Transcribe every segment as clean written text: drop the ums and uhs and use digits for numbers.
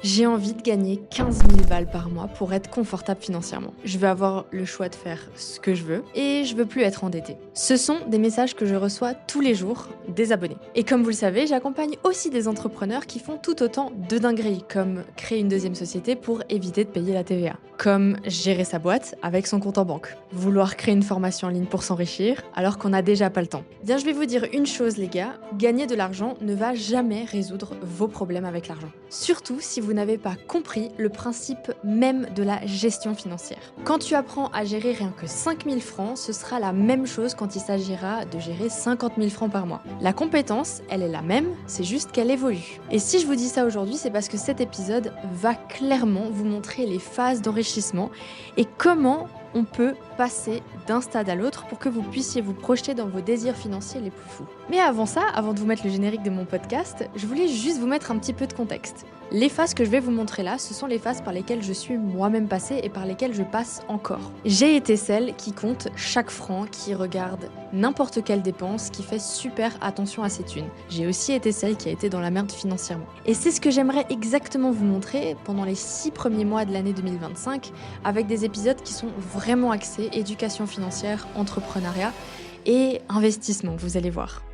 J'ai envie de gagner 15 000 balles par mois pour être confortable financièrement. Je veux avoir le choix de faire ce que je veux et je veux plus être endettée. Ce sont des messages que je reçois tous les jours des abonnés. Et comme vous le savez, j'accompagne aussi des entrepreneurs qui font tout autant de dingueries, comme créer une deuxième société pour éviter de payer la TVA, comme gérer sa boîte avec son compte en banque, vouloir créer une formation en ligne pour s'enrichir alors qu'on n'a déjà pas le temps. Bien, je vais vous dire une chose les gars, gagner de l'argent ne va jamais résoudre vos problèmes avec l'argent. Surtout si vous n'avez pas compris le principe même de la gestion financière. Quand tu apprends à gérer rien que 5 000 francs, ce sera la même chose quand il s'agira de gérer 50 000 francs par mois. La compétence, elle est la même, c'est juste qu'elle évolue. Et si je vous dis ça aujourd'hui, c'est parce que cet épisode va clairement vous montrer les phases d'enrichissement et comment on peut passer d'un stade à l'autre pour que vous puissiez vous projeter dans vos désirs financiers les plus fous. Mais avant ça, avant de vous mettre le générique de mon podcast, je voulais juste vous mettre un petit peu de contexte. Les phases que je vais vous montrer là, ce sont les phases par lesquelles je suis moi-même passée et par lesquelles je passe encore. J'ai été celle qui compte chaque franc, qui regarde n'importe quelle dépense, qui fait super attention à ses thunes. J'ai aussi été celle qui a été dans la merde financièrement. Et c'est ce que j'aimerais exactement vous montrer pendant les 6 premiers mois de l'année 2025, avec des épisodes qui sont vraiment axés éducation financière, entrepreneuriat et investissement, vous allez voir.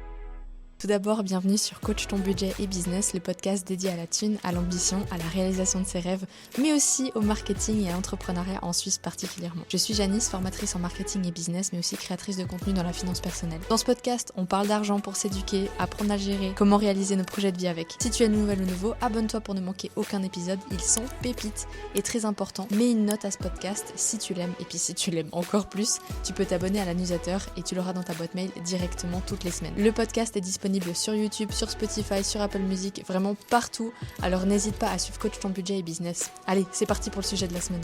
Tout d'abord, bienvenue sur Coach ton budget et business, le podcast dédié à la thune, à l'ambition, à la réalisation de ses rêves, mais aussi au marketing et à l'entrepreneuriat en Suisse particulièrement. Je suis Janice, formatrice en marketing et business, mais aussi créatrice de contenu dans la finance personnelle. Dans ce podcast, on parle d'argent pour s'éduquer, apprendre à gérer, comment réaliser nos projets de vie avec. Si tu es nouvelle ou nouveau, abonne-toi pour ne manquer aucun épisode, ils sont pépites et très importants. Mets une note à ce podcast si tu l'aimes, et puis si tu l'aimes encore plus, tu peux t'abonner à la newsletter et tu l'auras dans ta boîte mail directement toutes les semaines. Le podcast est disponible sur YouTube, sur Spotify, sur Apple Music, vraiment partout. Alors n'hésite pas à suivre Coach ton budget et business. Allez, c'est parti pour le sujet de la semaine.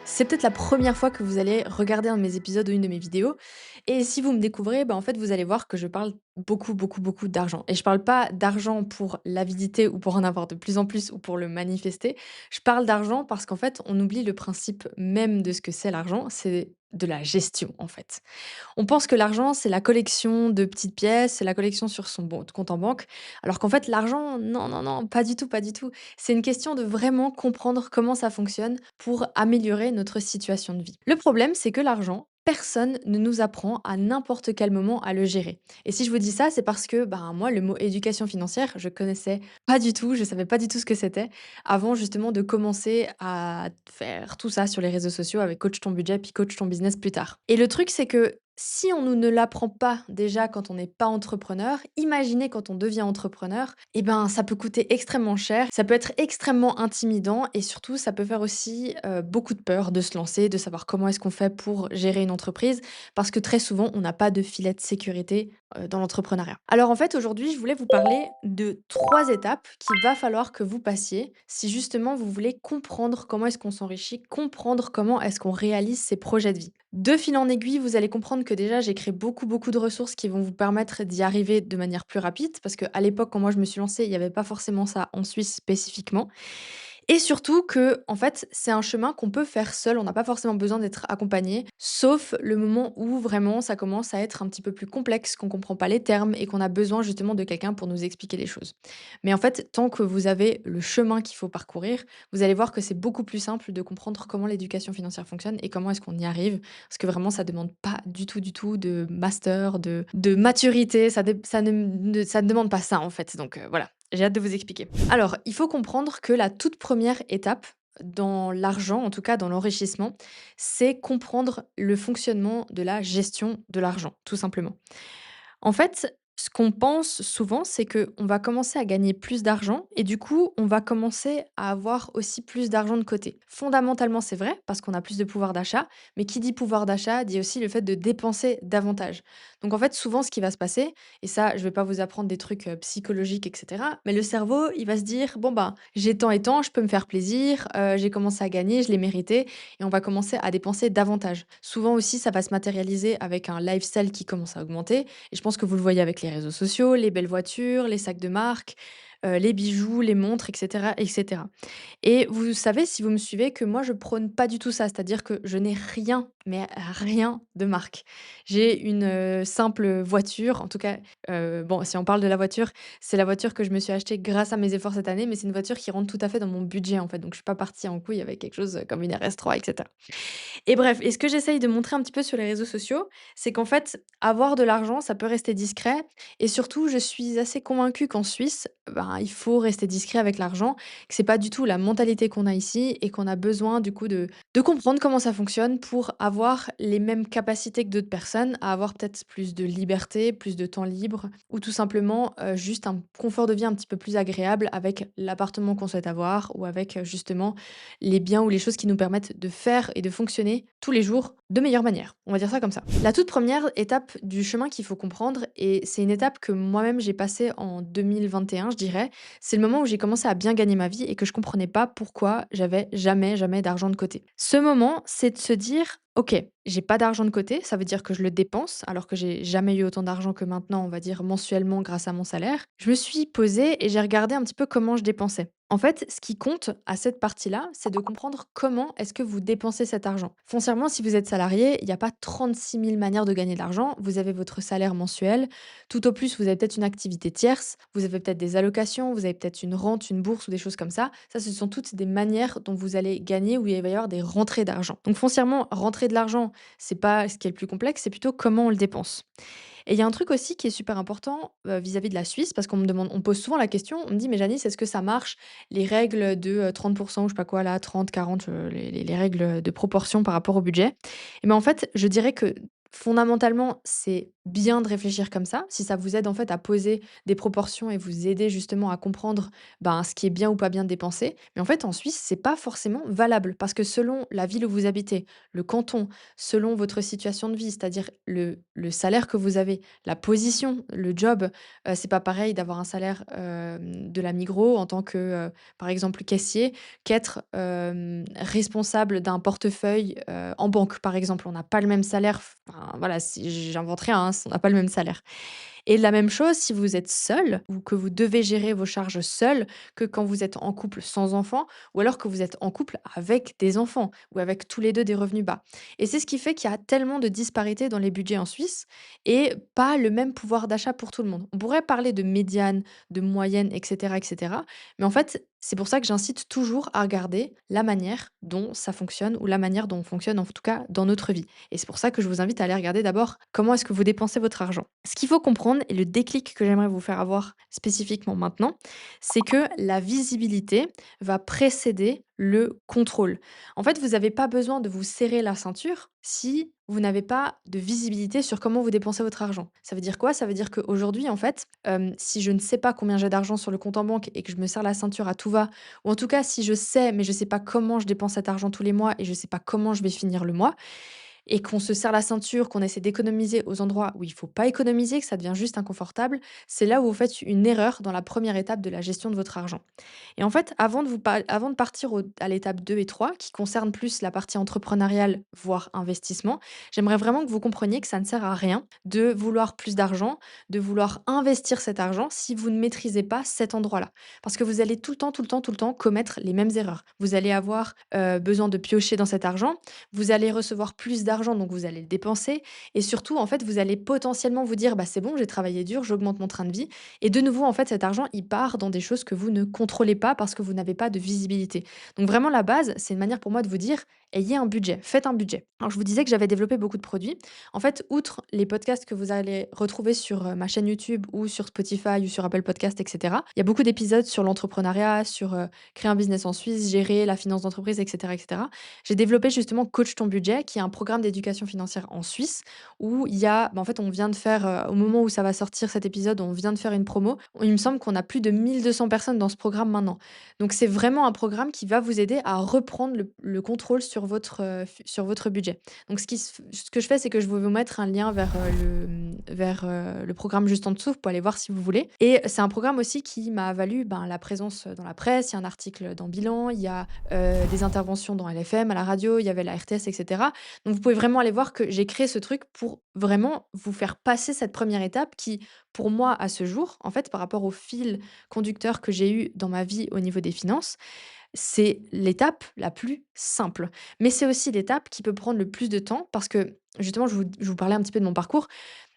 C'est peut-être la première fois que vous allez regarder un de mes épisodes ou une de mes vidéos. Et si vous me découvrez, en fait, vous allez voir que je parle beaucoup d'argent. Et je parle pas d'argent pour l'avidité ou pour en avoir de plus en plus ou pour le manifester. Je parle d'argent parce qu'en fait, on oublie le principe même de ce que c'est l'argent. C'est de la gestion, en fait. On pense que l'argent, c'est la collection de petites pièces, c'est la collection sur son compte en banque. Alors qu'en fait, l'argent, non, non, non, pas du tout, pas du tout. C'est une question de vraiment comprendre comment ça fonctionne pour améliorer notre situation de vie. Le problème, c'est que l'argent, personne ne nous apprend à n'importe quel moment à le gérer. Et si je vous dis ça, c'est parce que moi, le mot éducation financière, je connaissais pas du tout, je savais pas du tout ce que c'était avant justement de commencer à faire tout ça sur les réseaux sociaux avec Coach ton budget puis Coach ton business plus tard. Et le truc, c'est que si on nous ne l'apprend pas déjà quand on n'est pas entrepreneur, imaginez quand on devient entrepreneur, ça peut coûter extrêmement cher, ça peut être extrêmement intimidant et surtout ça peut faire aussi beaucoup de peur de se lancer, de savoir comment est-ce qu'on fait pour gérer une entreprise, parce que très souvent on n'a pas de filet de sécurité dans l'entrepreneuriat. Alors en fait aujourd'hui je voulais vous parler de 3 étapes qu'il va falloir que vous passiez si justement vous voulez comprendre comment est-ce qu'on s'enrichit, comprendre comment est-ce qu'on réalise ses projets de vie. De fil en aiguille, vous allez comprendre que déjà j'ai créé beaucoup de ressources qui vont vous permettre d'y arriver de manière plus rapide, parce qu'à l'époque quand moi je me suis lancée, il n'y avait pas forcément ça en Suisse spécifiquement. Et surtout que, en fait, c'est un chemin qu'on peut faire seul, on n'a pas forcément besoin d'être accompagné, sauf le moment où vraiment ça commence à être un petit peu plus complexe, qu'on comprend pas les termes et qu'on a besoin justement de quelqu'un pour nous expliquer les choses. Mais en fait, tant que vous avez le chemin qu'il faut parcourir, vous allez voir que c'est beaucoup plus simple de comprendre comment l'éducation financière fonctionne et comment est-ce qu'on y arrive, parce que vraiment ça demande pas du tout de master, de maturité, ça ne demande pas ça en fait. Donc voilà, j'ai hâte de vous expliquer. Alors, il faut comprendre que la toute première étape dans l'argent, en tout cas dans l'enrichissement, c'est comprendre le fonctionnement de la gestion de l'argent, tout simplement. En fait, ce qu'on pense souvent, c'est qu'on va commencer à gagner plus d'argent et du coup, on va commencer à avoir aussi plus d'argent de côté. Fondamentalement, c'est vrai parce qu'on a plus de pouvoir d'achat, mais qui dit pouvoir d'achat dit aussi le fait de dépenser davantage. Donc en fait, souvent, ce qui va se passer, et ça, je ne vais pas vous apprendre des trucs psychologiques, etc., mais le cerveau, il va se dire, bon, j'ai tant et tant, je peux me faire plaisir, j'ai commencé à gagner, je l'ai mérité, et on va commencer à dépenser davantage. Souvent aussi, ça va se matérialiser avec un lifestyle qui commence à augmenter et je pense que vous le voyez avec les réseaux sociaux, les belles voitures, les sacs de marque, les bijoux, les montres et cetera et cetera. Et vous savez, si vous me suivez, que moi je prône pas du tout ça, c'est-à-dire que je n'ai rien mais rien de marque. J'ai une, simple voiture, en tout cas, bon, si on parle de la voiture, c'est la voiture que je me suis achetée grâce à mes efforts cette année, mais c'est une voiture qui rentre tout à fait dans mon budget, en fait, donc je suis pas partie en couille avec quelque chose, comme une RS3 et cetera. Et bref, et ce que j'essaye de montrer un petit peu sur les réseaux sociaux, c'est qu'en fait, avoir de l'argent, ça peut rester discret et surtout, je suis assez convaincue qu'en Suisse, ben, il faut rester discret avec l'argent, que c'est pas du tout la mentalité qu'on a ici et qu'on a besoin du coup de comprendre comment ça fonctionne pour avoir les mêmes capacités que d'autres personnes, à avoir peut-être plus de liberté, plus de temps libre ou tout simplement, juste un confort de vie un petit peu plus agréable avec l'appartement qu'on souhaite avoir ou avec, justement les biens ou les choses qui nous permettent de faire et de fonctionner tous les jours de meilleure manière. On va dire ça comme ça. La toute première étape du chemin qu'il faut comprendre, et c'est une étape que moi-même j'ai passée en 2021, je dirais, c'est le moment où j'ai commencé à bien gagner ma vie et que je comprenais pas pourquoi j'avais jamais, jamais d'argent de côté. Ce moment, c'est de se dire, ok, j'ai pas d'argent de côté, ça veut dire que je le dépense, alors que j'ai jamais eu autant d'argent que maintenant, on va dire mensuellement grâce à mon salaire. Je me suis posée et j'ai regardé un petit peu comment je dépensais. En fait, ce qui compte à cette partie-là, c'est de comprendre comment est-ce que vous dépensez cet argent. Foncièrement, si vous êtes salarié, il n'y a pas 36 000 manières de gagner de l'argent. Vous avez votre salaire mensuel. Tout au plus, vous avez peut-être une activité tierce. Vous avez peut-être des allocations. Vous avez peut-être une rente, une bourse ou des choses comme ça. Ça, ce sont toutes des manières dont vous allez gagner où il va y avoir des rentrées d'argent. Donc, foncièrement, rentrer de l'argent, c'est pas ce qui est le plus complexe, c'est plutôt comment on le dépense. Et il y a un truc aussi qui est super important, vis-à-vis de la Suisse, parce on me pose souvent la question, on me dit: «Mais Janice, est-ce que ça marche, les règles de, 30 ou je sais pas quoi là, 30-40, les règles de proportion par rapport au budget?» Et ben, en fait, je dirais que fondamentalement, c'est bien de réfléchir comme ça, si ça vous aide en fait à poser des proportions et vous aider justement à comprendre, ben, ce qui est bien ou pas bien dépensé. Mais en fait, en Suisse, c'est pas forcément valable parce que selon la ville où vous habitez, le canton, selon votre situation de vie, c'est-à-dire le salaire que vous avez, la position, le job, c'est pas pareil d'avoir un salaire, de la Migros en tant que, par exemple, caissier, qu'être, responsable d'un portefeuille, en banque, par exemple. On n'a pas le même salaire, enfin, voilà, si j'invente rien, hein, on n'a pas le même salaire. Et la même chose si vous êtes seul ou que vous devez gérer vos charges seul, que quand vous êtes en couple sans enfant ou alors que vous êtes en couple avec des enfants ou avec tous les 2 des revenus bas. Et c'est ce qui fait qu'il y a tellement de disparités dans les budgets en Suisse et pas le même pouvoir d'achat pour tout le monde. On pourrait parler de médiane, de moyenne, et cetera, mais en fait, c'est pour ça que j'incite toujours à regarder la manière dont ça fonctionne ou la manière dont on fonctionne, en tout cas, dans notre vie. Et c'est pour ça que je vous invite à aller regarder d'abord comment est-ce que vous dépensez votre argent. Ce qu'il faut comprendre et le déclic que j'aimerais vous faire avoir spécifiquement maintenant, c'est que la visibilité va précéder le contrôle. En fait, vous n'avez pas besoin de vous serrer la ceinture si vous n'avez pas de visibilité sur comment vous dépensez votre argent. Ça veut dire quoi? Ça veut dire qu'aujourd'hui, en fait, si je ne sais pas combien j'ai d'argent sur le compte en banque et que je me serre la ceinture à tout va, ou en tout cas si je sais, mais je ne sais pas comment je dépense cet argent tous les mois et je ne sais pas comment je vais finir le mois, et qu'on se serre la ceinture, qu'on essaie d'économiser aux endroits où il faut pas économiser, que ça devient juste inconfortable, c'est là où vous faites une erreur dans la première étape de la gestion de votre argent. Et en fait, avant de partir à l'étape 2 et 3, qui concerne plus la partie entrepreneuriale, voire investissement, j'aimerais vraiment que vous compreniez que ça ne sert à rien de vouloir plus d'argent, de vouloir investir cet argent si vous ne maîtrisez pas cet endroit-là. Parce que vous allez tout le temps, tout le temps, tout le temps commettre les mêmes erreurs. Vous allez avoir besoin de piocher dans cet argent, vous allez recevoir plus d'argent, donc vous allez le dépenser. Et surtout, en fait, vous allez potentiellement vous dire, bah, c'est bon, j'ai travaillé dur, j'augmente mon train de vie. Et de nouveau, en fait, cet argent, il part dans des choses que vous ne contrôlez pas parce que vous n'avez pas de visibilité. Donc vraiment, la base, c'est une manière pour moi de vous dire, ayez un budget, faites un budget. Alors, je vous disais que j'avais développé beaucoup de produits. En fait, outre les podcasts que vous allez retrouver sur ma chaîne YouTube ou sur Spotify ou sur Apple Podcast, etc., il y a beaucoup d'épisodes sur l'entrepreneuriat, sur créer un business en Suisse, gérer la finance d'entreprise, etc., etc. J'ai développé justement Coach ton budget, qui est un programme d'éducation financière en Suisse, où il y a, bah, en fait, on vient de faire, au moment où ça va sortir cet épisode, on vient de faire une promo. Il me semble qu'on a plus de 1200 personnes dans ce programme maintenant. Donc c'est vraiment un programme qui va vous aider à reprendre le contrôle sur votre budget. Donc ce que je fais, c'est que je vais vous mettre un lien vers, le programme juste en dessous, vous pouvez aller voir si vous voulez. Et c'est un programme aussi qui m'a valu, ben, la présence, dans la presse, il y a un article dans Bilan, il y a des interventions dans LFM, à la radio, il y avait la RTS, et cetera. Donc vous pouvez vraiment aller voir que j'ai créé ce truc pour vraiment vous faire passer cette première étape qui, pour moi, à ce jour, en fait, par rapport au fil conducteur que j'ai eu dans ma vie au niveau des finances, C'est l'étape la plus simple, mais c'est aussi l'étape qui peut prendre le plus de temps parce que justement, je vous parlais un petit peu de mon parcours.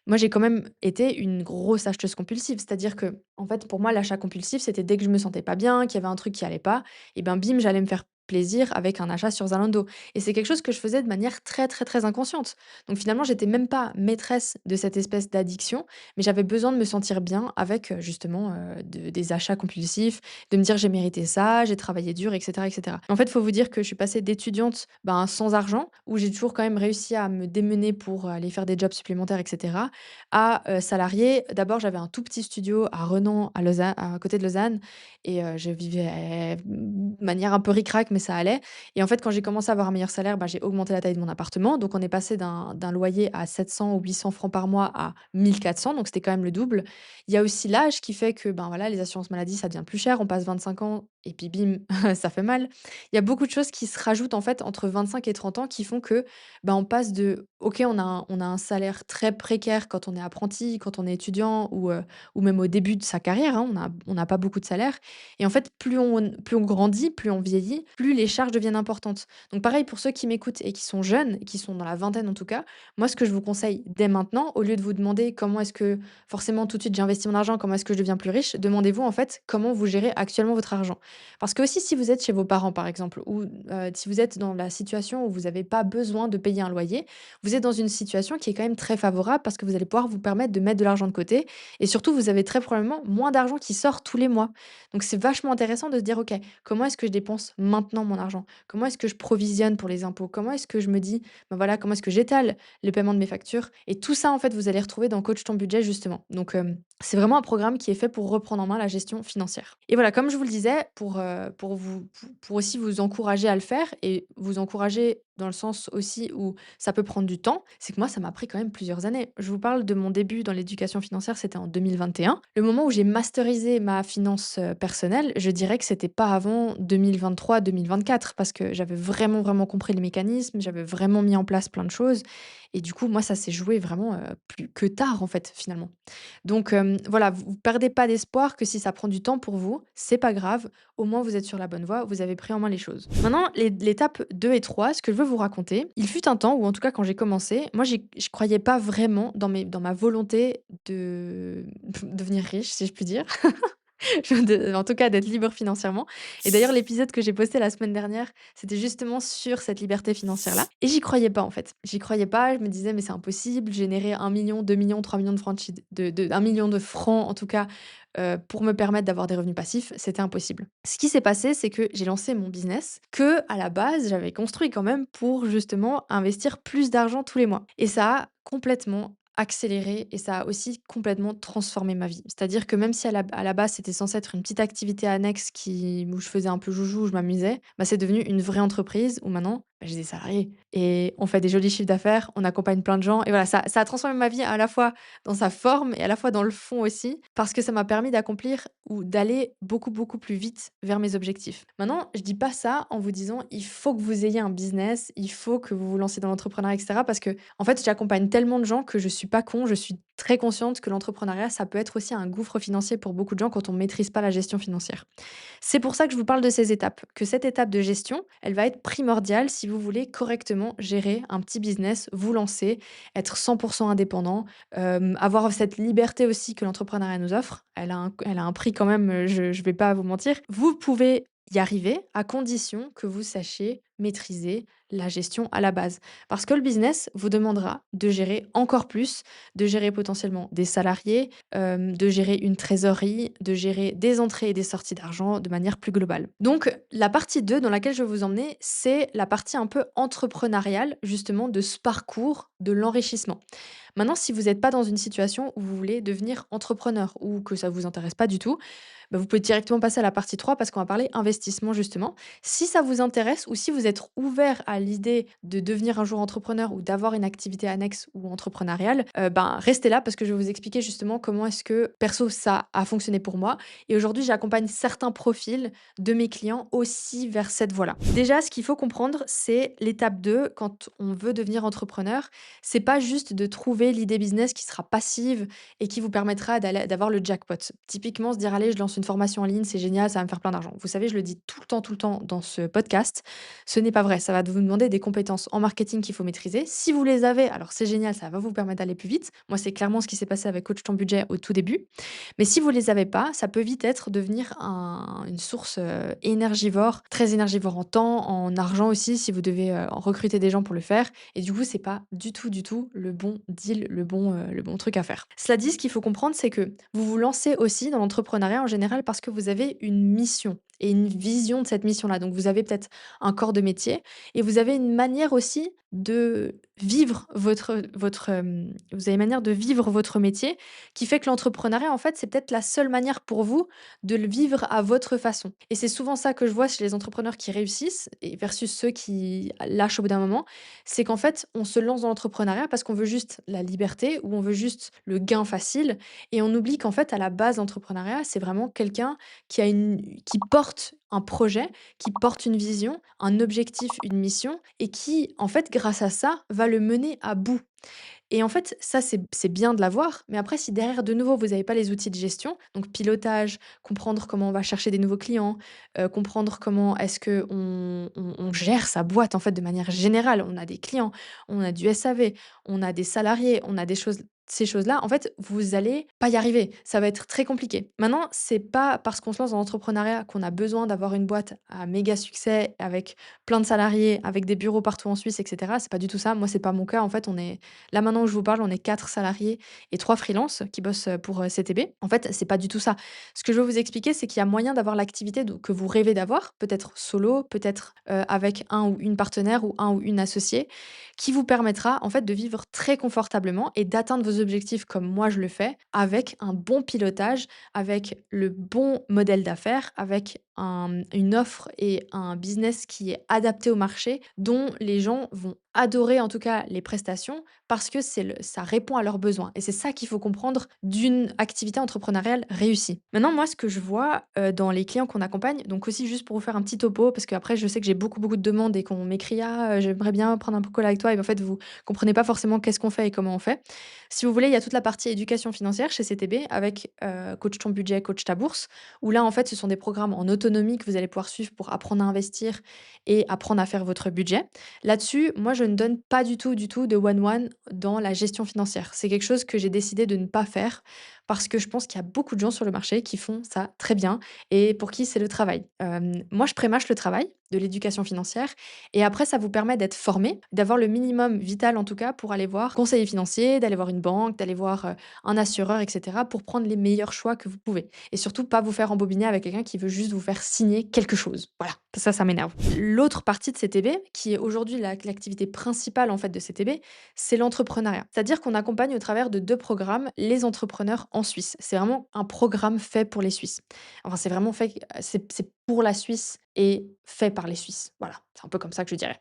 Moi, j'ai quand même été une grosse acheteuse compulsive. C'est-à-dire que, en fait, pour moi, l'achat compulsif, c'était dès que je me sentais pas bien, qu'il y avait un truc qui allait pas, et ben bim, j'allais me faire plaisir avec un achat sur Zalando. Et c'est quelque chose que je faisais de manière très, très, très inconsciente. Donc finalement, j'étais même pas maîtresse de cette espèce d'addiction, mais j'avais besoin de me sentir bien avec justement des achats compulsifs, de me dire j'ai mérité ça, j'ai travaillé dur, etc., etc. En fait, il faut vous dire que je suis passée d'étudiante sans argent, où j'ai toujours quand même réussi à me démener pour aller faire des jobs supplémentaires, etc., à, salarié. D'abord, j'avais un tout petit studio à Renan, à côté de Lausanne et je vivais de manière un peu ric-rac, mais ça allait et en fait, quand j'ai commencé à avoir un meilleur salaire, j'ai augmenté la taille de mon appartement. Donc on est passé d'un loyer à 700 ou 800 francs par mois à 1 400, donc c'était quand même le double. Il y a aussi l'âge qui fait que, voilà, les assurances maladie, ça devient plus cher. On passe 25 ans et puis bim, ça fait mal. Il y a beaucoup de choses qui se rajoutent, en fait, entre 25 et 30 ans qui font que, on passe de OK, on a un salaire très précaire quand on est apprenti, quand on est étudiant ou même au début de sa carrière, hein, on n'a pas beaucoup de salaire et en fait, plus on grandit, plus on vieillit, plus les charges deviennent importantes. Donc pareil pour ceux qui m'écoutent et qui sont jeunes, qui sont dans la vingtaine en tout cas, moi ce que je vous conseille dès maintenant, au lieu de vous demander comment est-ce que forcément tout de suite j'investis mon argent, comment est-ce que je deviens plus riche, demandez-vous en fait comment vous gérez actuellement votre argent. Parce que aussi si vous êtes chez vos parents par exemple ou, si vous êtes dans la situation où vous n'avez pas besoin de payer un loyer, vous êtes dans une situation qui est quand même très favorable parce que vous allez pouvoir vous permettre de mettre de l'argent de côté et surtout vous avez très probablement moins d'argent qui sort tous les mois. Donc c'est vachement intéressant de se dire: «OK, comment est-ce que je dépense maintenant mon argent? Comment est-ce que je provisionne pour les impôts? Comment est-ce que je me dis, voilà, comment est-ce que j'étale le paiement de mes factures?» Et tout ça, en fait, vous allez retrouver dans Coach ton budget justement. Donc c'est vraiment un programme qui est fait pour reprendre en main la gestion financière. Et voilà, comme je vous le disais, pour aussi vous encourager à le faire et vous encourager dans le sens aussi où ça peut prendre du temps, c'est que moi, ça m'a pris quand même plusieurs années. Je vous parle de mon début dans l'éducation financière, c'était en 2021. Le moment où j'ai masterisé ma finance personnelle, je dirais que c'était pas avant 2023-2024 parce que j'avais vraiment, vraiment compris les mécanismes, j'avais vraiment mis en place plein de choses. Et du coup, moi, ça s'est joué vraiment plus que tard, en fait, finalement. Donc voilà, vous perdez pas d'espoir que si ça prend du temps pour vous, c'est pas grave. Au moins, vous êtes sur la bonne voie, vous avez pris en main les choses. Maintenant, l'étape 2 et 3, ce que je veux vous raconter, il fut un temps où, en tout cas, quand j'ai commencé, moi, je croyais pas vraiment dans ma volonté de devenir riche, si je puis dire. En tout cas, d'être libre financièrement. Et d'ailleurs, l'épisode que j'ai posté la semaine dernière, c'était justement sur cette liberté financière-là. Et j'y croyais pas, en fait. J'y croyais pas. Je me disais, mais c'est impossible. Générer 1 million, 2 millions, 3 millions de francs, 1 million de francs, en tout cas, pour me permettre d'avoir des revenus passifs, c'était impossible. Ce qui s'est passé, c'est que j'ai lancé mon business que, à la base, j'avais construit quand même pour justement investir plus d'argent tous les mois. Et ça a complètement accéléré et ça a aussi complètement transformé ma vie. C'est-à-dire que même si à la base, c'était censé être une petite activité annexe où je faisais un peu joujou, où je m'amusais, c'est devenu une vraie entreprise où maintenant, j'ai des salariés et on fait des jolis chiffres d'affaires, on accompagne plein de gens et voilà, ça a transformé ma vie à la fois dans sa forme et à la fois dans le fond aussi, parce que ça m'a permis d'accomplir ou d'aller beaucoup, beaucoup plus vite vers mes objectifs. Maintenant, je dis pas ça en vous disant: «Il faut que vous ayez un business, il faut que vous vous lancez dans l'entrepreneuriat» et cetera, parce que en fait, j'accompagne tellement de gens que je suis pas con, je suis très consciente que l'entrepreneuriat, ça peut être aussi un gouffre financier pour beaucoup de gens quand on maîtrise pas la gestion financière. C'est pour ça que je vous parle de ces étapes, que cette étape de gestion, elle va être primordiale si vous voulez correctement gérer un petit business, vous lancer, être 100% indépendant, avoir cette liberté aussi que l'entrepreneuriat nous offre. Elle a un prix quand même, je vais pas vous mentir. Vous pouvez y arriver à condition que vous sachiez maîtriser la gestion à la base. Parce que le business vous demandera de gérer encore plus, de gérer potentiellement des salariés, de gérer une trésorerie, de gérer des entrées et des sorties d'argent de manière plus globale. Donc la partie 2 dans laquelle je vais vous emmener, c'est la partie un peu entrepreneuriale justement de ce parcours de l'enrichissement. Maintenant, si vous n'êtes pas dans une situation où vous voulez devenir entrepreneur ou que ça ne vous intéresse pas du tout, vous pouvez directement passer à la partie 3 parce qu'on va parler investissement justement. Si ça vous intéresse ou si vous vous êtes ouvert à l'idée de devenir un jour entrepreneur ou d'avoir une activité annexe ou entrepreneuriale, ben, restez là parce que je vais vous expliquer justement comment est-ce que perso ça a fonctionné pour moi et aujourd'hui j'accompagne certains profils de mes clients aussi vers cette voie-là. Déjà, ce qu'il faut comprendre, c'est l'étape 2 quand on veut devenir entrepreneur, c'est pas juste de trouver l'idée business qui sera passive et qui vous permettra d'avoir le jackpot. Typiquement, se dire: «Allez, je lance une formation en ligne, c'est génial, ça va me faire plein d'argent». Vous savez, je le dis tout le temps dans ce podcast, ce n'est pas vrai. Ça va vous demander des compétences en marketing qu'il faut maîtriser. Si vous les avez, alors c'est génial, ça va vous permettre d'aller plus vite. Moi, c'est clairement ce qui s'est passé avec Coach ton budget au tout début. Mais si vous les avez pas, ça peut vite être devenir une source, énergivore, très énergivore en temps, en argent aussi si vous devez, recruter des gens pour le faire et du coup, c'est pas du tout le bon deal, le bon truc à faire. Cela dit, ce qu'il faut comprendre, c'est que vous vous lancez aussi dans l'entrepreneuriat en général parce que vous avez une mission et une vision de cette mission-là. Donc vous avez peut-être un corps de métier et vous avez une manière aussi de vivre vous avez une manière de vivre votre métier qui fait que l'entrepreneuriat, en fait, c'est peut-être la seule manière pour vous de le vivre à votre façon. Et c'est souvent ça que je vois chez les entrepreneurs qui réussissent et versus ceux qui lâchent au bout d'un moment, c'est qu'en fait, on se lance dans l'entrepreneuriat parce qu'on veut juste la liberté ou on veut juste le gain facile et on oublie qu'en fait, à la base, l'entrepreneuriat, c'est vraiment quelqu'un qui porte un projet, qui porte une vision, un objectif, une mission et qui, en fait, grâce à ça, va le mener à bout. Et en fait, ça, c'est bien de l'avoir, mais après, si derrière, de nouveau, vous n'avez pas les outils de gestion, donc pilotage, comprendre comment on va chercher des nouveaux clients, comprendre comment est-ce qu'on gère sa boîte, en fait, de manière générale. On a des clients, on a du SAV, on a des salariés, on a des choses ces choses-là, en fait, vous allez pas y arriver. Ça va être très compliqué. Maintenant, c'est pas parce qu'on se lance dans l'entrepreneuriat qu'on a besoin d'avoir une boîte à méga succès avec plein de salariés, avec des bureaux partout en Suisse et cetera. C'est pas du tout ça. Moi, c'est pas mon cas. En fait, on est là, maintenant où je vous parle, on est 4 salariés et 3 freelances qui bossent, pour, CTB. En fait, c'est pas du tout ça. Ce que je veux vous expliquer, c'est qu'il y a moyen d'avoir l'activité do que vous rêvez d'avoir, peut-être solo, peut-être, avec un ou une partenaire ou un ou une associée, qui vous permettra, en fait, de vivre très confortablement et d'atteindre vos objectifs comme moi je le fais, avec un bon pilotage, avec le bon modèle d'affaires, avec une offre et un business qui est adapté au marché, dont les gens vont adorer en tout cas les prestations parce que ça répond à leurs besoins. Et c'est ça qu'il faut comprendre d'une activité entrepreneuriale réussie. Maintenant, moi, ce que je vois dans les clients qu'on accompagne, donc aussi juste pour vous faire un petit topo, parce qu'après, je sais que j'ai beaucoup de demandes et qu'on m'écrit: «Ah, j'aimerais bien prendre un call avec toi», et en fait, vous comprenez pas forcément qu'est-ce qu'on fait et comment on fait. Si vous voulez, il y a toute la partie éducation financière chez CTB avec Coach ton budget, Coach ta bourse, où là, en fait, ce sont des programmes en autonomie que vous allez pouvoir suivre pour apprendre à investir et apprendre à faire votre budget. Là-dessus, moi, je ne donne pas du tout de one-one dans la gestion financière. C'est quelque chose que j'ai décidé de ne pas faire parce que je pense qu'il y a beaucoup de gens sur le marché qui font ça très bien et pour qui c'est le travail. Moi, je prémâche le travail de l'éducation financière et après, ça vous permet d'être formé, d'avoir le minimum vital en tout cas pour aller voir conseiller financier, d'aller voir une banque, d'aller voir un assureur, etc. pour prendre les meilleurs choix que vous pouvez. Et surtout, pas vous faire embobiner avec quelqu'un qui veut juste vous faire signer quelque chose. Voilà, ça m'énerve. L'autre partie de CTB, qui est aujourd'hui l'activité principale en fait de CTB, c'est l'entrepreneuriat. C'est-à-dire qu'on accompagne au travers de 2 programmes les entrepreneurs en Suisse. C'est vraiment un programme fait pour les Suisses. Enfin, c'est vraiment fait, c'est pour la Suisse et fait par les Suisses. Voilà, c'est un peu comme ça que je dirais.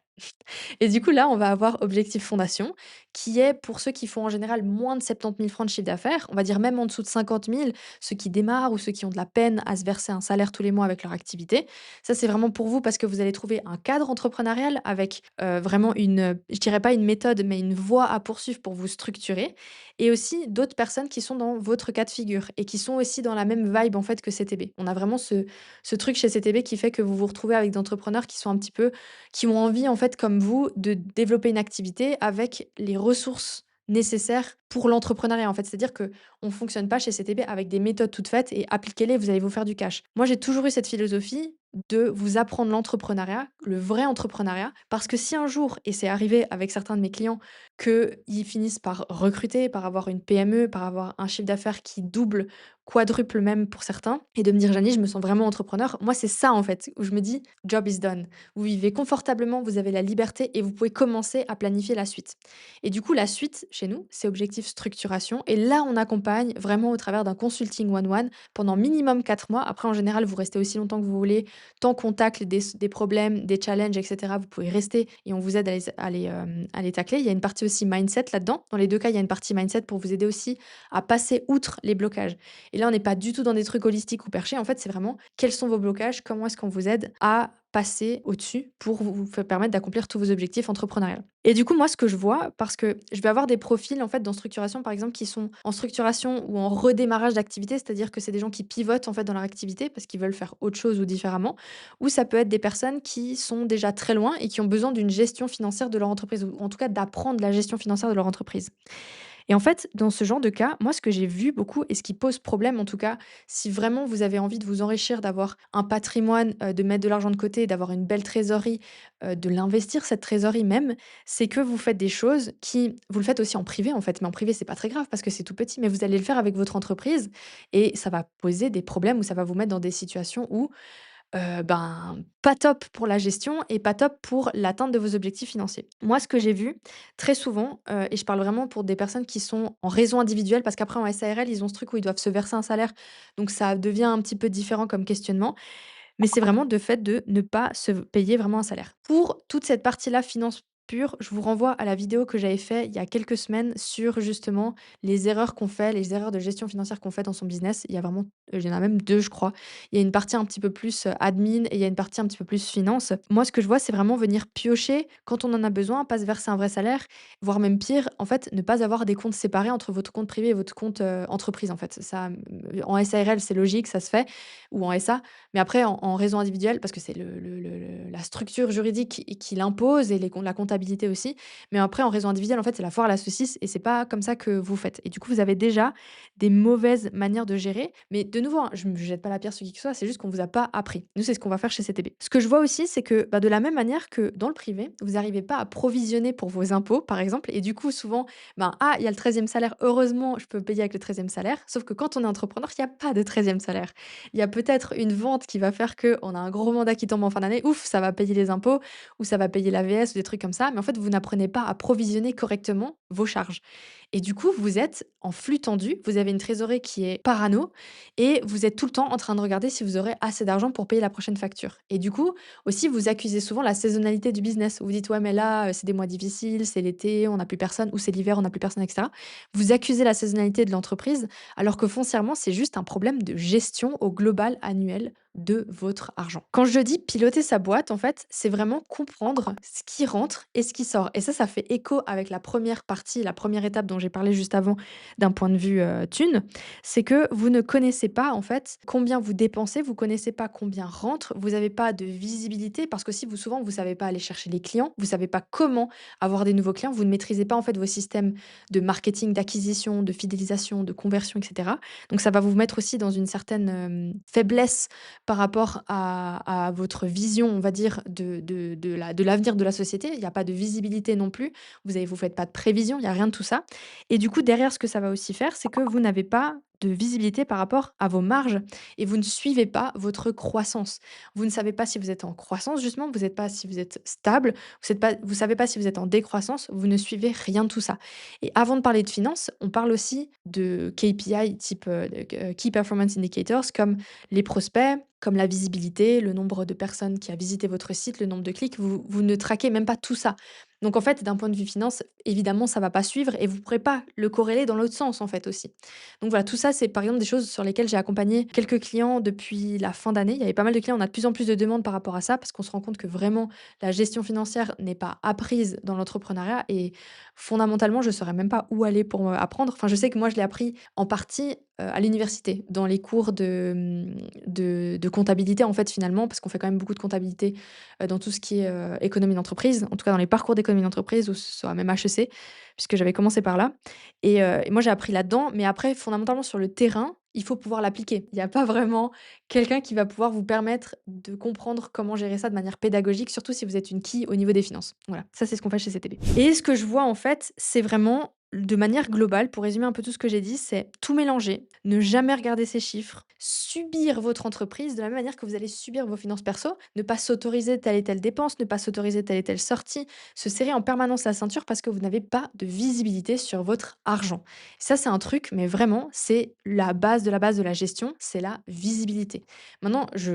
Et du coup, là, on va avoir Objectif Fondation, qui est pour ceux qui font en général moins de 70 000 francs de chiffre d'affaires, on va dire même en dessous de 50 000, ceux qui démarrent ou ceux qui ont de la peine à se verser un salaire tous les mois avec leur activité. Ça, c'est vraiment pour vous parce que vous allez trouver un cadre entrepreneurial avec vraiment je dirais pas une méthode, mais une voie à poursuivre pour vous structurer. Et aussi d'autres personnes qui sont dans votre cas de figure et qui sont aussi dans la même vibe en fait que CTB. On a vraiment ce truc chez CTB qui fait que vous vous retrouvez avec des entrepreneurs qui sont un petit peu qui ont envie, en fait, comme vous, de développer une activité avec les ressources nécessaires pour l'entrepreneuriat, en fait. C'est-à-dire que on fonctionne pas chez CTB avec des méthodes toutes faites et appliquez-les, vous allez vous faire du cash. Moi, j'ai toujours eu cette philosophie de vous apprendre l'entrepreneuriat, le vrai entrepreneuriat, parce que si un jour, et c'est arrivé avec certains de mes clients, qu'ils finissent par recruter, par avoir une PME, par avoir un chiffre d'affaires qui double quadruple même pour certains et de me dire: «Jany, je me sens vraiment entrepreneur». Moi, c'est ça, en fait, où je me dis: «Job is done». Vous vivez confortablement, vous avez la liberté et vous pouvez commencer à planifier la suite. Et du coup, la suite, chez nous, c'est objectif structuration et là, on accompagne vraiment au travers d'un consulting one-one pendant minimum 4 mois. Après, en général, vous restez aussi longtemps que vous voulez, tant qu'on tacle des problèmes, des challenges et cetera, vous pouvez rester et on vous aide à les tacler. Il y a une partie aussi mindset là-dedans. Dans les 2 cas, il y a une partie mindset pour vous aider aussi à passer outre les blocages. Et là, on n'est pas du tout dans des trucs holistiques ou perchés. En fait, c'est vraiment quels sont vos blocages, comment est-ce qu'on vous aide à passer au-dessus pour vous permettre d'accomplir tous vos objectifs entrepreneuriaux. Et du coup, moi, ce que je vois, parce que je vais avoir des profils en fait dans structuration, par exemple, qui sont en structuration ou en redémarrage d'activité, c'est-à-dire que c'est des gens qui pivotent en fait dans leur activité parce qu'ils veulent faire autre chose ou différemment, ou ça peut être des personnes qui sont déjà très loin et qui ont besoin d'une gestion financière de leur entreprise, ou en tout cas d'apprendre la gestion financière de leur entreprise. Et en fait, dans ce genre de cas, moi, ce que j'ai vu beaucoup et ce qui pose problème, en tout cas, si vraiment vous avez envie de vous enrichir, d'avoir un patrimoine, de mettre de l'argent de côté, d'avoir une belle trésorerie, de l'investir cette trésorerie même, c'est que vous faites des choses qui vous le faites aussi en privé, en fait, mais en privé, c'est pas très grave parce que c'est tout petit, mais vous allez le faire avec votre entreprise et ça va poser des problèmes ou ça va vous mettre dans des situations où ben, pas top pour la gestion et pas top pour l'atteinte de vos objectifs financiers. Moi, ce que j'ai vu très souvent, et je parle vraiment pour des personnes qui sont en raison individuelle, parce qu'après en SARL, ils ont ce truc où ils doivent se verser un salaire, donc ça devient un petit peu différent comme questionnement. Mais c'est vraiment de fait de ne pas se payer vraiment un salaire. Pour toute cette partie-là, finance pure, je vous renvoie à la vidéo que j'avais fait il y a quelques semaines sur justement les erreurs qu'on fait, les erreurs de gestion financière qu'on fait dans son business. Il y a vraiment, il y en a même 2 je crois. Il y a une partie un petit peu plus, admin et il y a une partie un petit peu plus finance. Moi, ce que je vois, c'est vraiment venir piocher quand on en a besoin, pas se verser un vrai salaire, voire même pire, en fait, ne pas avoir des comptes séparés entre votre compte privé et votre compte, entreprise, en fait. Ça, en SARL, c'est logique, ça se fait ou en SA. Mais après en raison individuelle, parce que c'est la structure juridique qui l'impose et la comptabilité aussi. Mais après en raison individuelle, en fait, c'est la foire à la saucisse et c'est pas comme ça que vous faites. Et du coup, vous avez déjà des mauvaises manières de gérer. Mais de nouveau, hein, je ne jette pas la pierre sur qui que ce soit, c'est juste qu'on vous a pas appris. Nous, c'est ce qu'on va faire chez CTB. Ce que je vois aussi, c'est que, bah, de la même manière que dans le privé, vous n'arrivez pas à provisionner pour vos impôts, par exemple, et du coup, souvent, ben: «Ah, il y a le 13e salaire, heureusement, je peux payer avec le 13e salaire». Sauf que quand on est entrepreneur, il y a pas de 13e salaire. Il y a peut-être une vente qui va faire qu'on a un gros mandat qui tombe en fin d'année, ouf, ça va payer les impôts ou ça va payer l'AVS ou des trucs comme ça, mais en fait, vous n'apprenez pas à provisionner correctement vos charges. Et du coup, vous êtes en flux tendu, vous avez une trésorerie qui est parano et vous êtes tout le temps en train de regarder si vous aurez assez d'argent pour payer la prochaine facture. Et du coup, aussi, vous accusez souvent la saisonnalité du business. Vous dites, ouais, mais là, c'est des mois difficiles, c'est l'été, on n'a plus personne, ou c'est l'hiver, on n'a plus personne, etc. Vous accusez la saisonnalité de l'entreprise alors que foncièrement, c'est juste un problème de gestion au global annuel de votre argent. Quand je dis piloter sa boîte, en fait, c'est vraiment comprendre ce qui rentre et ce qui sort. Et ça fait écho avec la première partie, la première étape dont j'ai parlé juste avant d'un point de vue thune. C'est que vous ne connaissez pas, en fait, combien vous dépensez, vous connaissez pas combien rentre, vous n'avez pas de visibilité parce que si vous, souvent, vous savez pas aller chercher les clients, vous savez pas comment avoir des nouveaux clients, vous ne maîtrisez pas, en fait, vos systèmes de marketing, d'acquisition, de fidélisation, de conversion, etc. Donc ça va vous mettre aussi dans une certaine faiblesse par rapport à votre vision, on va dire, de l'avenir de la société. Il n'y a pas de visibilité non plus. Vous faites pas de prévision, il y a rien de tout ça. Et du coup, derrière, ce que ça va aussi faire, c'est que vous n'avez pas de visibilité par rapport à vos marges et vous ne suivez pas votre croissance. Vous ne savez pas si vous êtes en croissance, justement, vous ne savez pas si vous êtes stable, vous savez pas si vous êtes en décroissance, vous ne suivez rien de tout ça. Et avant de parler de finances, on parle aussi de KPI type Key Performance Indicators comme les prospects, comme la visibilité, le nombre de personnes qui a visité votre site, le nombre de clics, vous ne traquez même pas tout ça. Donc en fait, d'un point de vue finance, évidemment, ça va pas suivre et vous ne pourrez pas le corréler dans l'autre sens en fait aussi. Donc voilà, tout ça, c'est par exemple des choses sur lesquelles j'ai accompagné quelques clients depuis la fin d'année. Il y avait pas mal de clients, on a de plus en plus de demandes par rapport à ça parce qu'on se rend compte que vraiment la gestion financière n'est pas apprise dans l'entrepreneuriat et fondamentalement, je ne saurais même pas où aller pour apprendre. Enfin, je sais que moi, je l'ai appris en partie à l'université, dans les cours de comptabilité, en fait, finalement, parce qu'on fait quand même beaucoup de comptabilité dans tout ce qui est économie d'entreprise, en tout cas dans les parcours d'économie d'entreprise ou soit même HEC, puisque j'avais commencé par là. Et moi, j'ai appris là-dedans, mais après, fondamentalement, sur le terrain, il faut pouvoir l'appliquer. Il n'y a pas vraiment quelqu'un qui va pouvoir vous permettre de comprendre comment gérer ça de manière pédagogique, surtout si vous êtes une quille au niveau des finances. Voilà, ça, c'est ce qu'on fait chez CTB. Et ce que je vois, en fait, c'est vraiment de manière globale, pour résumer un peu tout ce que j'ai dit, c'est tout mélanger, ne jamais regarder ces chiffres, subir votre entreprise de la même manière que vous allez subir vos finances perso, ne pas s'autoriser telle et telle dépense, ne pas s'autoriser telle et telle sortie, se serrer en permanence la ceinture parce que vous n'avez pas de visibilité sur votre argent. Ça, c'est un truc, mais vraiment, c'est la base de la gestion, c'est la visibilité. Maintenant, je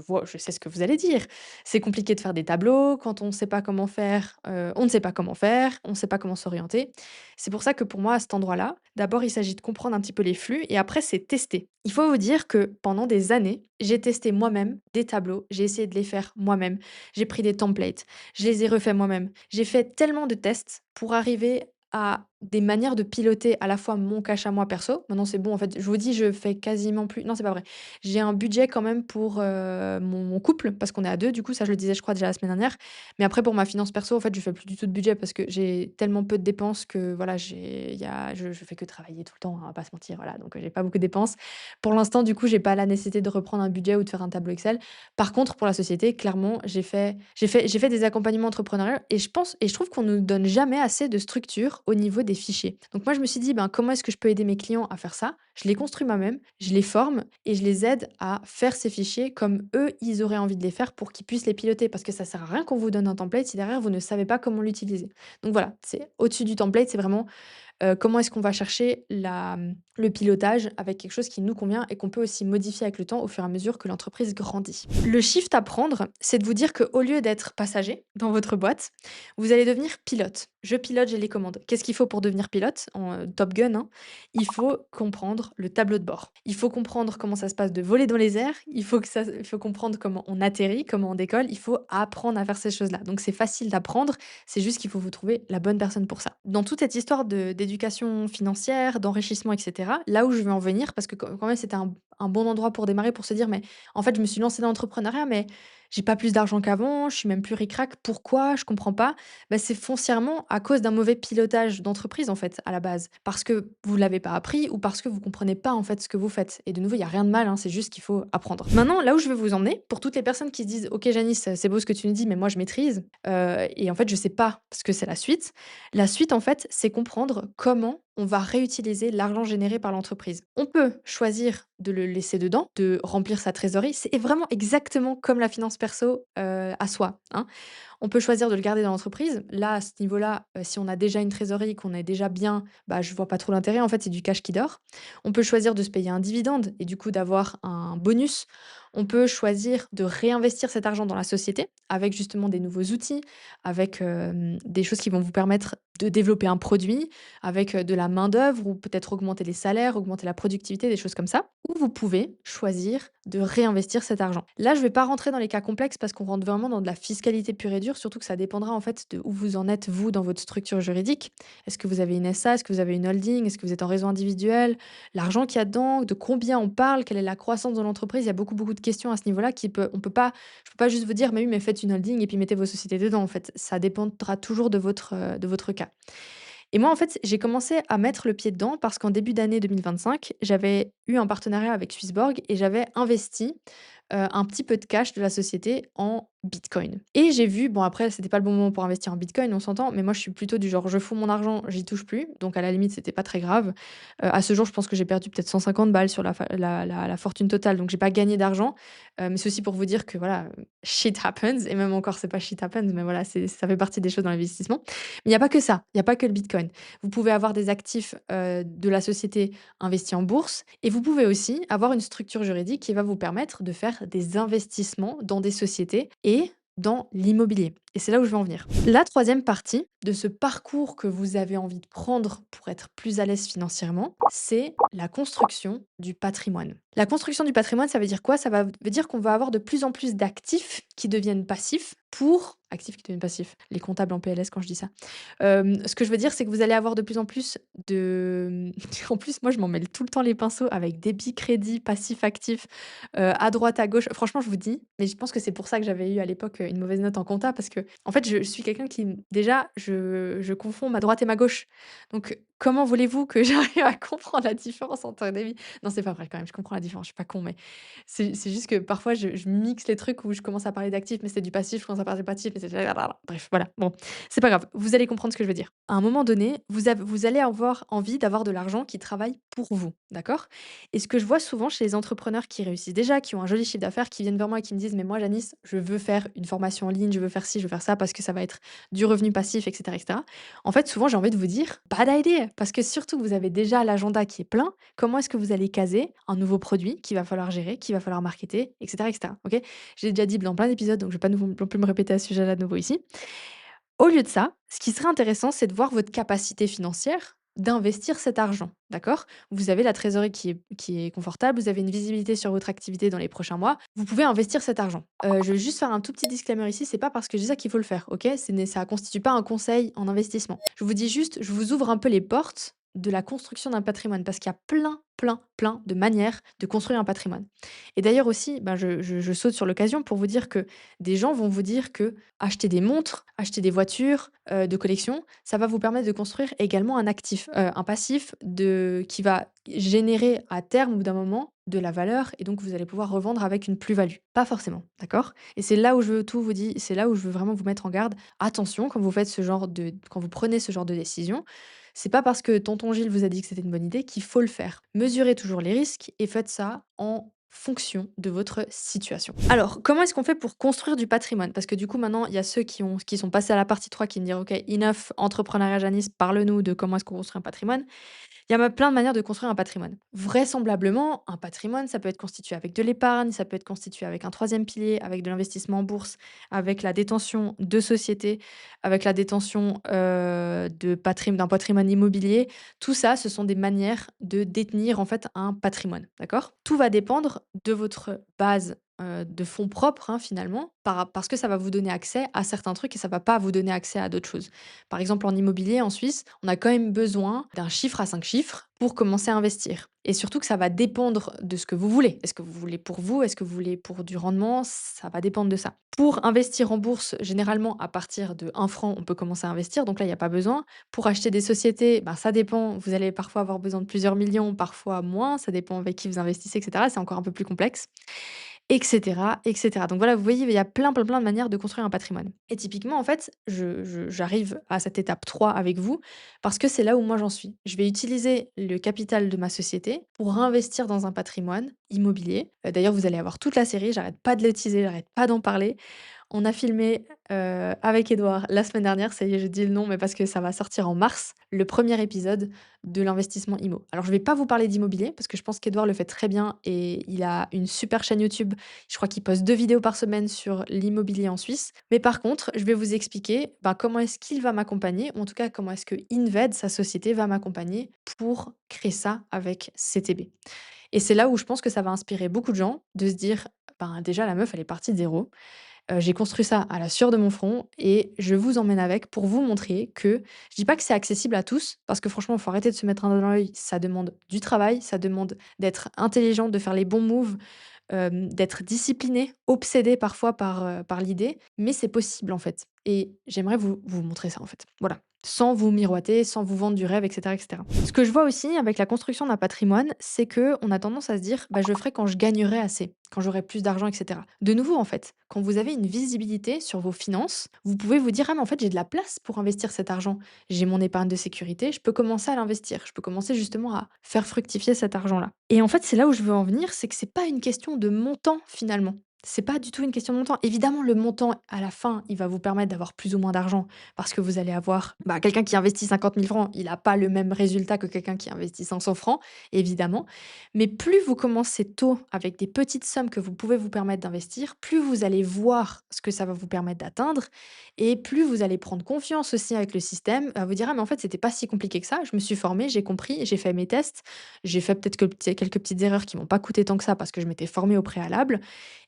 vois, je sais ce que vous allez dire. C'est compliqué de faire des tableaux quand on ne sait pas comment faire, on ne sait pas comment faire, on ne sait pas comment s'orienter. C'est pour ça que pour moi, à cet endroit-là, d'abord, il s'agit de comprendre un petit peu les flux et après, c'est tester. Il faut vous dire que pendant des années, j'ai testé moi-même des tableaux, j'ai essayé de les faire moi-même, j'ai pris des templates, je les ai refaits moi-même. J'ai fait tellement de tests pour arriver à des manières de piloter à la fois mon cash à moi perso. Maintenant, c'est bon, en fait, je vous dis, je fais quasiment plus. Non, c'est pas vrai. J'ai un budget quand même pour mon couple, parce qu'on est à deux, du coup, ça, je le disais, je crois, déjà la semaine dernière. Mais après, pour ma finance perso, en fait, je fais plus du tout de budget parce que j'ai tellement peu de dépenses que voilà, je fais que travailler tout le temps, hein, on va pas se mentir. Voilà, donc j'ai pas beaucoup de dépenses. Pour l'instant, du coup, j'ai pas la nécessité de reprendre un budget ou de faire un tableau Excel. Par contre, pour la société, clairement, j'ai fait des accompagnements entrepreneuriaux et je pense et je trouve qu'on nous donne jamais assez de structure au niveau des fichiers. Donc moi, je me suis dit: «Ben, comment est-ce que je peux aider mes clients à faire ça?» Je les construis moi-même, je les forme et je les aide à faire ces fichiers comme eux, ils auraient envie de les faire pour qu'ils puissent les piloter. Parce que ça sert à rien qu'on vous donne un template si derrière vous ne savez pas comment l'utiliser. Donc voilà, c'est au-dessus du template, c'est vraiment comment est-ce qu'on va chercher le pilotage avec quelque chose qui nous convient et qu'on peut aussi modifier avec le temps au fur et à mesure que l'entreprise grandit. Le shift à prendre, c'est de vous dire qu'au lieu d'être passager dans votre boîte, vous allez devenir pilote. Je pilote, j'ai les commandes. Qu'est-ce qu'il faut pour devenir pilote en Top Gun, hein? Il faut comprendre le tableau de bord. Il faut comprendre comment ça se passe de voler dans les airs. Il faut comprendre comment on atterrit, comment on décolle. Il faut apprendre à faire ces choses-là. Donc c'est facile d'apprendre, c'est juste qu'il faut vous trouver la bonne personne pour ça. Dans toute cette histoire d'éducation financière, d'enrichissement, et cetera, là où je veux en venir, parce que quand même c'était un bon endroit pour démarrer, pour se dire: «Mais en fait, je me suis lancée dans l'entrepreneuriat, mais j'ai pas plus d'argent qu'avant, je suis même plus ric-rac. Pourquoi? Je comprends pas». Bah, c'est foncièrement à cause d'un mauvais pilotage d'entreprise, en fait, à la base. Parce que vous l'avez pas appris ou parce que vous comprenez pas, en fait, ce que vous faites. Et de nouveau, il y a rien de mal, hein, c'est juste qu'il faut apprendre. Maintenant, là où je veux vous emmener, pour toutes les personnes qui se disent: «OK Janice, c'est beau ce que tu nous dis, mais moi je maîtrise, et en fait je sais pas ce que c'est la suite». La suite, en fait, c'est comprendre comment on va réutiliser l'argent généré par l'entreprise. On peut choisir de le laisser dedans, de remplir sa trésorerie. C'est vraiment exactement comme la finance perso, à soi, hein. On peut choisir de le garder dans l'entreprise. Là, à ce niveau-là, si on a déjà une trésorerie, qu'on est déjà bien, bah, je vois pas trop l'intérêt. En fait, c'est du cash qui dort. On peut choisir de se payer un dividende et du coup d'avoir un bonus. On peut choisir de réinvestir cet argent dans la société avec justement des nouveaux outils, avec des choses qui vont vous permettre de développer un produit, avec de la main-d'œuvre ou peut-être augmenter les salaires, augmenter la productivité, des choses comme ça. Ou vous pouvez choisir de réinvestir cet argent. Là, je ne vais pas rentrer dans les cas complexes parce qu'on rentre vraiment dans de la fiscalité pure et dure, surtout que ça dépendra en fait de où vous en êtes, vous, dans votre structure juridique. Est-ce que vous avez une SA? Est-ce que vous avez une holding? Est-ce que vous êtes en réseau individuel? L'argent qu'il y a dedans, de combien on parle? Quelle est la croissance de l'entreprise? Il y a beaucoup, beaucoup de questions à ce niveau-là on peut pas, je peux pas juste vous dire, mais oui, mais faites une holding et puis mettez vos sociétés dedans. En fait, ça dépendra toujours de votre cas. Et moi, en fait, j'ai commencé à mettre le pied dedans parce qu'en début d'année 2025, j'avais eu un partenariat avec Swissborg et j'avais investi un petit peu de cash de la société en bitcoin. Et j'ai vu, bon après, c'était pas le bon moment pour investir en bitcoin, on s'entend, mais moi je suis plutôt du genre, je fous mon argent, j'y touche plus. Donc à la limite, c'était pas très grave. À ce jour, je pense que j'ai perdu peut-être 150 balles sur la fortune totale, donc j'ai pas gagné d'argent. Mais c'est aussi pour vous dire que voilà, shit happens, et même encore, c'est pas shit happens, mais voilà, ça fait partie des choses dans l'investissement. Mais il n'y a pas que ça, il n'y a pas que le bitcoin. Vous pouvez avoir des actifs de la société investis en bourse et vous pouvez aussi avoir une structure juridique qui va vous permettre de faire des investissements dans des sociétés et dans l'immobilier. Et c'est là où je veux en venir. La troisième partie de ce parcours que vous avez envie de prendre pour être plus à l'aise financièrement, c'est la construction du patrimoine. La construction du patrimoine, ça veut dire quoi? Veut dire qu'on va avoir de plus en plus d'actifs qui deviennent passifs pour actifs qui deviennent passifs. Les comptables en PLS quand je dis ça. Ce que je veux dire, c'est que vous allez avoir de plus en plus de en plus, moi, je m'en mêle tout le temps les pinceaux avec débit, crédit, passif, actif, à droite, à gauche. Franchement, je vous dis, mais je pense que c'est pour ça que j'avais eu à l'époque, une mauvaise note en compta parce que en fait, je suis quelqu'un qui déjà, je confonds ma droite et ma gauche. Donc comment voulez-vous que j'arrive à comprendre la différence entre un débit non, c'est pas vrai quand même, je comprends la différence, je suis pas con, mais c'est juste que parfois je mixe les trucs où je commence à parler d'actifs, mais c'est du passif, je commence à parler de passif, mais c'est bref, voilà, bon, c'est pas grave, vous allez comprendre ce que je veux dire. À un moment donné, vous allez avoir envie d'avoir de l'argent qui travaille pour vous, d'accord? Et ce que je vois souvent chez les entrepreneurs qui réussissent déjà, qui ont un joli chiffre d'affaires, qui viennent vers moi et qui me disent: «Mais moi, Janice, je veux faire une formation en ligne, je veux faire ci, je veux faire ça parce que ça va être du revenu passif» et cetera. En fait, souvent, j'ai envie de vous dire: «Bad idea!» parce que surtout que vous avez déjà l'agenda qui est plein, comment est-ce que vous allez caser un nouveau produit qu'il va falloir gérer, qu'il va falloir marketer et cetera, OK? Je l'ai déjà dit dans plein d'épisodes, donc je vais pas nouveau non plus me répéter à ce sujet-là de nouveau ici. Au lieu de ça, ce qui serait intéressant, c'est de voir votre capacité financière d'investir cet argent, d'accord? Vous avez la trésorerie qui est confortable, vous avez une visibilité sur votre activité dans les prochains mois, vous pouvez investir cet argent. Je vais juste faire un tout petit disclaimer ici, c'est pas parce que je dis ça qu'il faut le faire, OK? Ça constitue pas un conseil en investissement. Je vous dis juste, je vous ouvre un peu les portes de la construction d'un patrimoine parce qu'il y a plein, plein, plein de manières de construire un patrimoine. Et d'ailleurs aussi, ben, je saute sur l'occasion pour vous dire que des gens vont vous dire que acheter des montres, acheter des voitures, de collection, ça va vous permettre de construire également un actif, un passif qui va générer à terme, au bout d'un moment, de la valeur et donc vous allez pouvoir revendre avec une plus-value. Pas forcément, d'accord? Et c'est là où je veux tout vous dire, c'est là où je veux vraiment vous mettre en garde. Attention quand vous prenez ce genre de décision, c'est pas parce que tonton Gilles vous a dit que c'était une bonne idée qu'il faut le faire. Mesurez toujours les risques et faites ça en fonction de votre situation. Alors, comment est-ce qu'on fait pour construire du patrimoine? Parce que du coup, maintenant, il y a ceux qui sont passés à la partie 3 qui me disent: «OK, enough entrepreneuriat Janice, parle-nous de comment est-ce qu'on construit un patrimoine». Il y a plein de manières de construire un patrimoine. Vraisemblablement, un patrimoine, ça peut être constitué avec de l'épargne, ça peut être constitué avec un troisième pilier, avec de l'investissement en bourse, avec la détention de sociétés, avec la détention d'un patrimoine immobilier. Tout ça, ce sont des manières de détenir en fait un patrimoine. D'accord? Tout va dépendre de votre base de fonds propres hein, finalement, parce que ça va vous donner accès à certains trucs et ça va pas vous donner accès à d'autres choses. Par exemple, en immobilier, en Suisse, on a quand même besoin d'un chiffre à 5 chiffres pour commencer à investir. Et surtout que ça va dépendre de ce que vous voulez. Est-ce que vous voulez pour vous? Est-ce que vous voulez pour du rendement? Ça va dépendre de ça. Pour investir en bourse, généralement, à partir de 1 franc, on peut commencer à investir. Donc là, il n'y a pas besoin. Pour acheter des sociétés, ben, ça dépend. Vous allez parfois avoir besoin de plusieurs millions, parfois moins. Ça dépend avec qui vous investissez, etc. C'est encore un peu plus complexe et cetera et cetera. Donc voilà, vous voyez, il y a plein, plein, plein de manières de construire un patrimoine. Et typiquement, en fait, j'arrive à cette étape 3 avec vous parce que c'est là où moi j'en suis. Je vais utiliser le capital de ma société pour investir dans un patrimoine immobilier. D'ailleurs, vous allez avoir toute la série, j'arrête pas de le teaser, j'arrête pas d'en parler. On a filmé, avec Édouard la semaine dernière, ça y est, je dis le nom, mais parce que ça va sortir en mars, le premier épisode de l'investissement IMO. Alors je vais pas vous parler d'immobilier parce que je pense qu'Édouard le fait très bien et il a une super chaîne YouTube. Je crois qu'il poste 2 vidéos par semaine sur l'immobilier en Suisse. Mais par contre, je vais vous expliquer, bah, comment est-ce qu'il va m'accompagner, ou en tout cas comment est-ce que Inved, sa société, va m'accompagner pour créer ça avec CTB. Et c'est là où je pense que ça va inspirer beaucoup de gens de se dire: «Ben, déjà la meuf elle est partie de 0. J'ai construit ça à la sueur de mon front et je vous emmène avec pour vous montrer que je dis pas que c'est accessible à tous, parce que franchement, il faut arrêter de se mettre un doigt dans l'œil. Ça demande du travail, ça demande d'être intelligent, de faire les bons moves, d'être discipliné, obsédé parfois par l'idée, mais c'est possible en fait et j'aimerais vous montrer ça en fait. Voilà. Sans vous miroiter, sans vous vendre du rêve, et cetera. Ce que je vois aussi avec la construction d'un patrimoine, c'est que on a tendance à se dire: «Bah, je le ferai quand je gagnerai assez, quand j'aurai plus d'argent, et cetera». De nouveau, en fait, quand vous avez une visibilité sur vos finances, vous pouvez vous dire: «Ah mais en fait, j'ai de la place pour investir cet argent. J'ai mon épargne de sécurité, je peux commencer à l'investir. Je peux commencer justement à faire fructifier cet argent-là». Et en fait, c'est là où je veux en venir, c'est que c'est pas une question de montant finalement. C'est pas du tout une question de montant. Évidemment, le montant à la fin, il va vous permettre d'avoir plus ou moins d'argent parce que vous allez avoir bah, quelqu'un qui investit 50 000 francs, il n'a pas le même résultat que quelqu'un qui investit 500 francs, évidemment. Mais plus vous commencez tôt avec des petites sommes que vous pouvez vous permettre d'investir, plus vous allez voir ce que ça va vous permettre d'atteindre et plus vous allez prendre confiance aussi avec le système, à vous dire ah mais en fait c'était pas si compliqué que ça, je me suis formée, j'ai compris, j'ai fait mes tests, j'ai fait peut-être quelques petites erreurs qui m'ont pas coûté tant que ça parce que je m'étais formée au préalable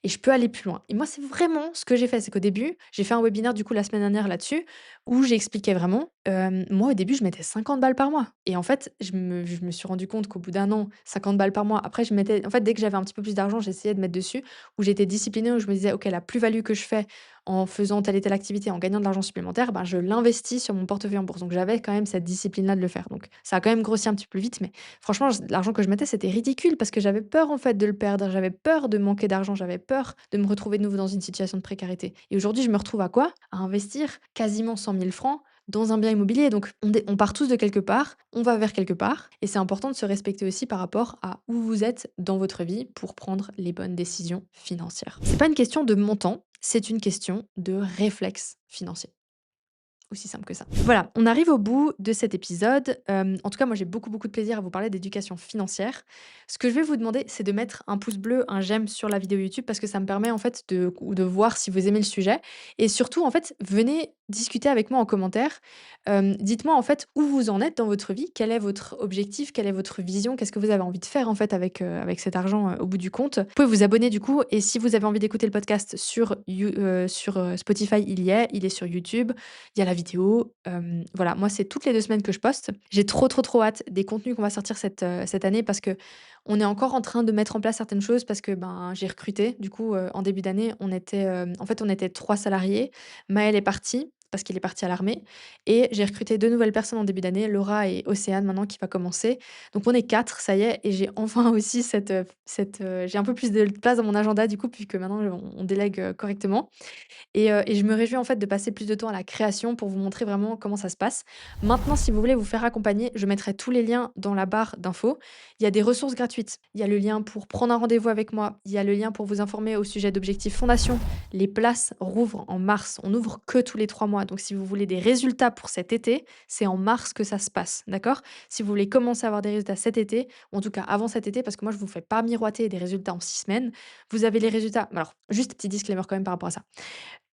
et je peux aller plus loin. Et moi, c'est vraiment ce que j'ai fait. C'est qu'au début, j'ai fait un webinaire du coup la semaine dernière là-dessus où j'expliquais vraiment moi, au début, je mettais 50 balles par mois et en fait, je me suis rendu compte qu'au bout d'un an, 50 balles par mois, après je mettais en fait, dès que j'avais un petit peu plus d'argent, j'essayais de mettre dessus, où j'étais disciplinée, où je me disais: «OK, la plus-value que je fais en faisant telle et telle activité, en gagnant de l'argent supplémentaire, ben, je l'investis sur mon portefeuille en bourse». Donc j'avais quand même cette discipline-là de le faire. Donc ça a quand même grossi un petit peu vite, mais franchement, l'argent que je mettais, c'était ridicule parce que j'avais peur, en fait, de le perdre. J'avais peur de manquer d'argent. J'avais peur de me retrouver de nouveau dans une situation de précarité. Et aujourd'hui, je me retrouve à quoi? À investir quasiment 100 000 francs dans un bien immobilier. Donc, on part tous de quelque part, on va vers quelque part. Et c'est important de se respecter aussi par rapport à où vous êtes dans votre vie pour prendre les bonnes décisions financières. C'est pas une question de montant, c'est une question de réflexe financier. Aussi simple que ça. Voilà, on arrive au bout de cet épisode. En tout cas, moi, j'ai beaucoup, beaucoup de plaisir à vous parler d'éducation financière. Ce que je vais vous demander, c'est de mettre un pouce bleu, un j'aime sur la vidéo YouTube parce que ça me permet en fait de voir si vous aimez le sujet. Et surtout, en fait, venez discuter avec moi en commentaire. Dites-moi en fait où vous en êtes dans votre vie, quel est votre objectif, quelle est votre vision, qu'est-ce que vous avez envie de faire en fait avec cet argent au bout du compte. Vous pouvez vous abonner du coup et si vous avez envie d'écouter le podcast sur Spotify, il est sur YouTube, il y a la vidéo. Voilà, moi, c'est toutes les 2 semaines que je poste. J'ai trop, trop, trop hâte des contenus qu'on va sortir cette année parce que on est encore en train de mettre en place certaines choses parce que, ben, j'ai recruté. Du coup, en début d'année, en fait, on était 3 salariés. Maël est parti parce qu'il est parti à l'armée et j'ai recruté 2 nouvelles personnes en début d'année, Laura et Océane maintenant qui va commencer. Donc on est 4, ça y est et j'ai enfin aussi j'ai un peu plus de place dans mon agenda du coup, puisque maintenant on délègue, correctement. Et je me réjouis en fait de passer plus de temps à la création pour vous montrer vraiment comment ça se passe. Maintenant, si vous voulez vous faire accompagner, je mettrai tous les liens dans la barre d'infos. Il y a des ressources gratuites. Il y a le lien pour prendre un rendez-vous avec moi. Il y a le lien pour vous informer au sujet d'Objectif Fondation. Les places rouvrent en mars. On n'ouvre que tous les 3 mois. Donc si vous voulez des résultats pour cet été, c'est en mars que ça se passe. D'accord? Si vous voulez commencer à avoir des résultats cet été, ou en tout cas avant cet été, parce que moi je ne vous fais pas miroiter des résultats en 6 semaines, vous avez les résultats. Alors, juste petit disclaimer quand même par rapport à ça.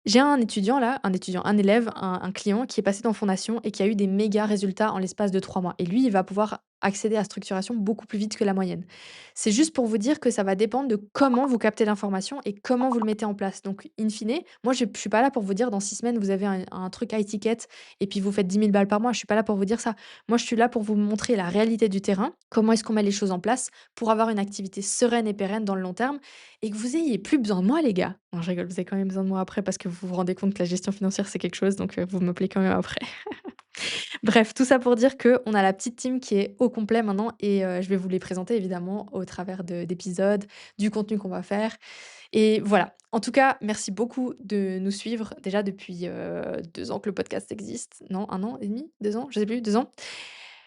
J'ai un étudiant là, un élève, un client qui est passé dans fondation et qui a eu des méga résultats en l'espace de 3 mois et lui, il va pouvoir accéder à la structuration beaucoup plus vite que la moyenne. C'est juste pour vous dire que ça va dépendre de comment vous captez l'information et comment vous le mettez en place. Donc in fine, moi je suis pas là pour vous dire dans 6 semaines vous avez un truc high ticket et puis vous faites 10 000 balles par mois, je suis pas là pour vous dire ça. Moi je suis là pour vous montrer la réalité du terrain, comment est-ce qu'on met les choses en place pour avoir une activité sereine et pérenne dans le long terme et que vous ayez plus besoin de moi les gars. Non, je rigole, vous avez quand même besoin de moi après parce que vous vous rendez compte que la gestion financière, c'est quelque chose, donc vous m'appelez quand même après. Bref, tout ça pour dire qu'on a la petite team qui est au complet maintenant et je vais vous les présenter évidemment au travers d'épisodes, du contenu qu'on va faire et voilà. En tout cas, merci beaucoup de nous suivre déjà depuis, 2 ans que le podcast existe. Non, 1 an et demi? 2 ans? Je sais plus, 2 ans.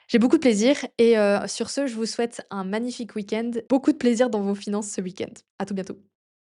J'ai beaucoup de plaisir et sur ce, je vous souhaite un magnifique week-end. Beaucoup de plaisir dans vos finances ce week-end. À tout bientôt.